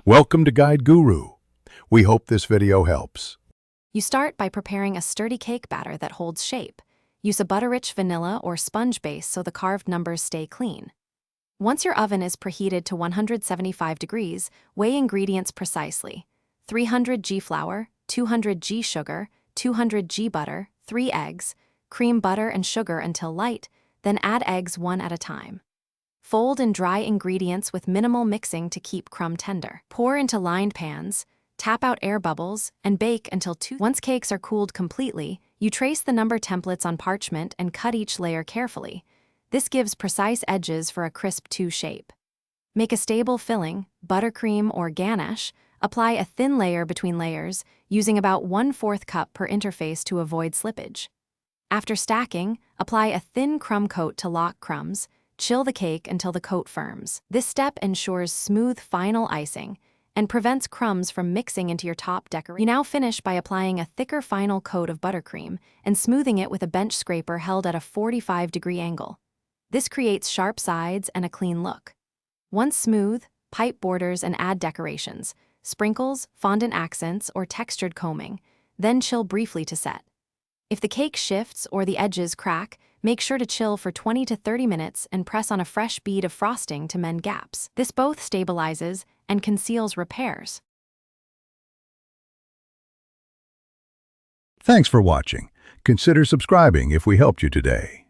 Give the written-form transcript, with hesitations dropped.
Welcome to Guide Guru. We hope this video helps. You start by preparing a sturdy cake batter that holds shape. Use a butter-rich vanilla or sponge base so the carved numbers stay clean. Once your oven is preheated to 175 degrees, weigh ingredients precisely. 300 g flour, 200 g sugar, 200 g butter, 3 eggs. Cream butter and sugar until light, then add eggs one at a time. Fold in dry ingredients with minimal mixing to keep crumb tender. Pour into lined pans, tap out air bubbles, and bake until Once cakes are cooled completely, you trace the number templates on parchment and cut each layer carefully. This gives precise edges for a crisp 2 shape. Make a stable filling, buttercream or ganache. Apply a thin layer between layers, using about 1/4 cup per interface to avoid slippage. After stacking, apply a thin crumb coat to lock crumbs. Chill the cake until the coat firms. This step ensures smooth final icing and prevents crumbs from mixing into your top decoration. You now finish by applying a thicker final coat of buttercream and smoothing it with a bench scraper held at a 45-degree angle. This creates sharp sides and a clean look. Once smooth, pipe borders and add decorations, sprinkles, fondant accents, or textured combing, then chill briefly to set. If the cake shifts or the edges crack, make sure to chill for 20 to 30 minutes and press on a fresh bead of frosting to mend gaps. This both stabilizes and conceals repairs. Thanks for watching. Consider subscribing if we helped you today.